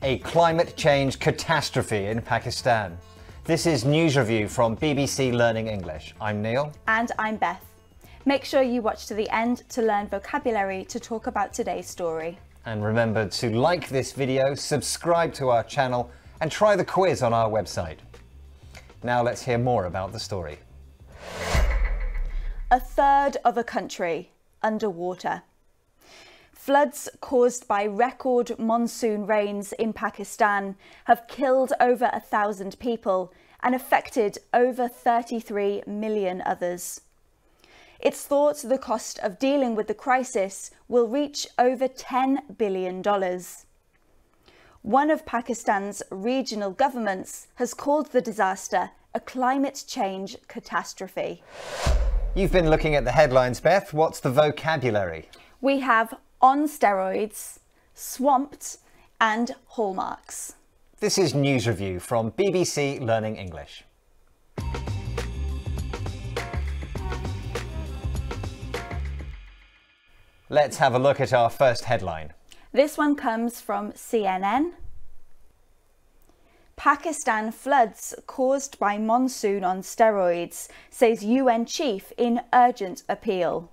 A climate change catastrophe in Pakistan. This is News Review from BBC Learning English. I'm Neil. And I'm Beth. Make sure you watch to the end to learn vocabulary to talk about today's story. And remember to like this video, subscribe to our channel, and try the quiz on our website. Now let's hear more about the story. A third of a country underwater. Floods caused by record monsoon rains in Pakistan have killed over 1,000 people and affected over 33 million others. It's thought the cost of dealing with the crisis will reach over $10 billion. One of Pakistan's regional governments has called the disaster a climate change catastrophe. You've been looking at the headlines, Beth. What's the vocabulary? We have on steroids, swamped, and hallmarks. This is News Review from BBC Learning English. Let's have a look at our first headline. This one comes from CNN. Pakistan floods caused by monsoon on steroids, says UN chief in urgent appeal.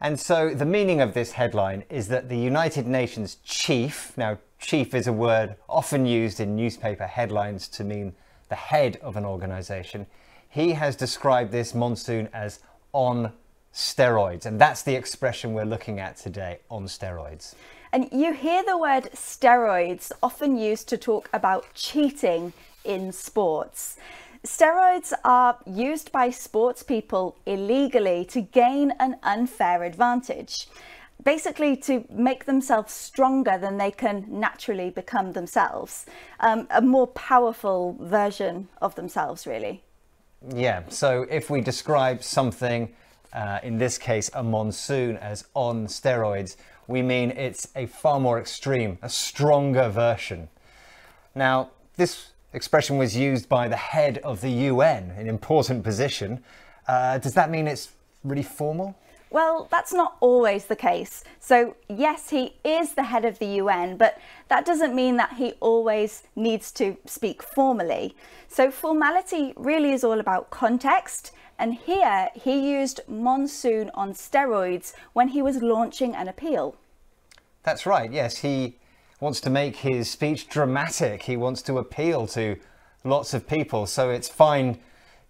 And so the meaning of this headline is that the United Nations chief, now chief is a word often used in newspaper headlines to mean the head of an organisation, he has described this monsoon as on steroids, and that's the expression we're looking at today, on steroids. And you hear the word steroids often used to talk about cheating in sports. Steroids are used by sports people illegally to gain an unfair advantage, basically to make themselves stronger than they can naturally become themselves, a more powerful version of themselves, really. Yeah, so if we describe something, in this case a monsoon, as on steroids, we mean it's a far more extreme, a stronger version. Now, this expression was used by the head of the UN, an important position. Does that mean it's really formal? Well, that's not always the case. So yes, he is the head of the UN, but that doesn't mean that he always needs to speak formally. So formality really is all about context. And here he used monsoon on steroids when he was launching an appeal. That's right, yes. He wants to make his speech dramatic. He wants to appeal to lots of people. So it's fine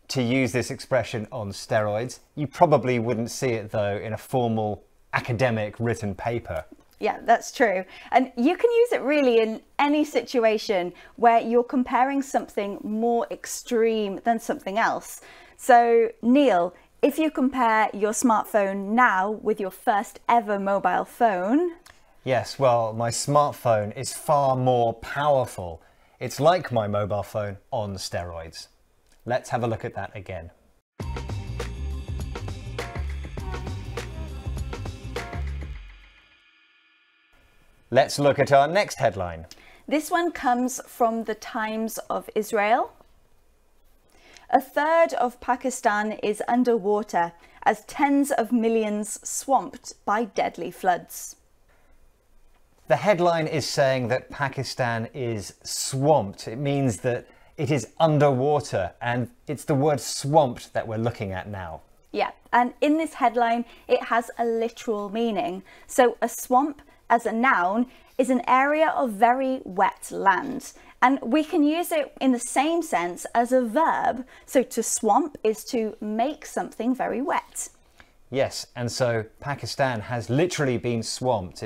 to use this expression on steroids. You probably wouldn't see it, though, in a formal academic written paper. Yeah, that's true. And you can use it really in any situation where you're comparing something more extreme than something else. So, Neil, if you compare your smartphone now with your first ever mobile phone... Yes, well, my smartphone is far more powerful. It's like my mobile phone on steroids. Let's have a look at that again. Let's look at our next headline. This one comes from the Times of Israel. A third of Pakistan is underwater as tens of millions swamped by deadly floods. The headline is saying that Pakistan is swamped. It means that it is underwater, and it's the word swamped that we're looking at now. Yeah, and in this headline, it has a literal meaning. So a swamp as a noun is an area of very wet land. And we can use it in the same sense as a verb. So to swamp is to make something very wet. Yes, and so Pakistan has literally been swamped.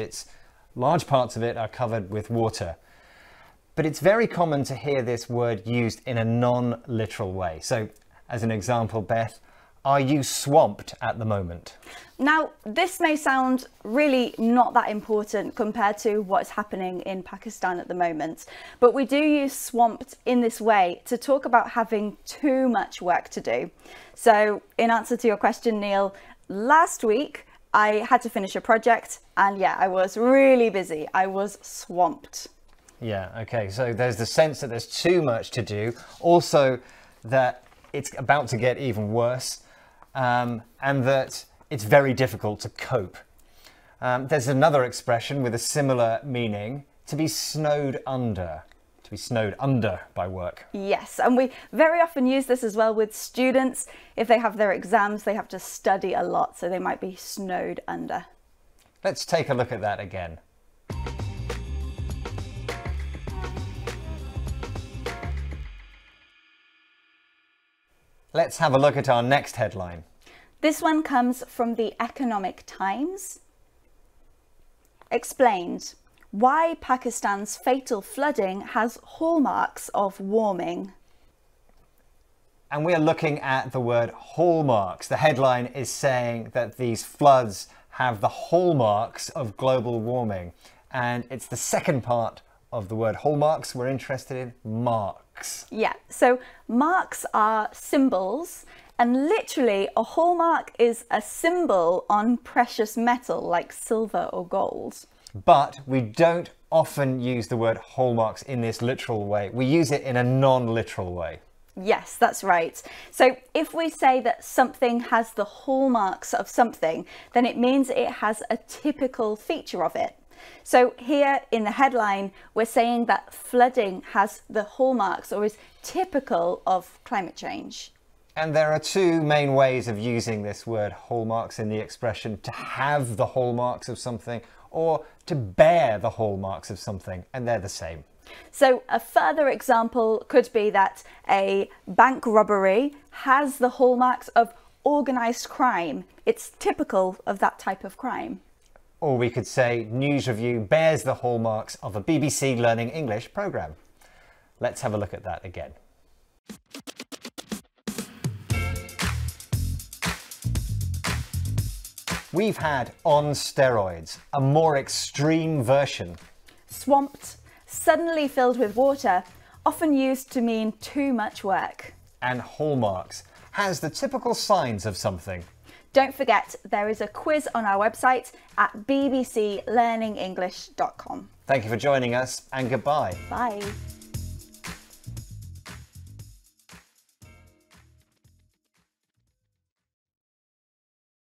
Large parts of it are covered with water. But it's very common to hear this word used in a non-literal way. So, as an example, Beth, are you swamped at the moment? Now, this may sound really not that important compared to what's happening in Pakistan at the moment, but we do use swamped in this way to talk about having too much work to do. So, in answer to your question, Neil, last week I had to finish a project and yeah, I was really busy. I was swamped. Yeah, okay, so there's the sense that there's too much to do. Also that it's about to get even worse, and that it's very difficult to cope. There's another expression with a similar meaning. To be snowed under. To be snowed under by work. Yes, and we very often use this as well with students. If they have their exams, they have to study a lot, so they might be snowed under. Let's take a look at that again. Let's have a look at our next headline. This one comes from the Economic Times. Explained. Why Pakistan's fatal flooding has hallmarks of warming. And we are looking at the word hallmarks. The headline is saying that these floods have the hallmarks of global warming. And it's the second part of the word hallmarks. We're interested in marks. Yeah, so marks are symbols, and literally a hallmark is a symbol on precious metal like silver or gold. But we don't often use the word hallmarks in this literal way. We use it in a non-literal way. Yes, that's right. So if we say that something has the hallmarks of something, then it means it has a typical feature of it. So here in the headline, we're saying that flooding has the hallmarks or is typical of climate change. And there are two main ways of using this word hallmarks in the expression: to have the hallmarks of something or to bear the hallmarks of something, and they're the same. So a further example could be that a bank robbery has the hallmarks of organised crime. It's typical of that type of crime. Or we could say news review bears the hallmarks of a BBC Learning English programme. Let's have a look at that again. We've had on steroids, a more extreme version. Swamped, suddenly filled with water, often used to mean too much work. And hallmarks, has the typical signs of something. Don't forget, there is a quiz on our website at bbclearningenglish.com. Thank you for joining us, and goodbye. Bye.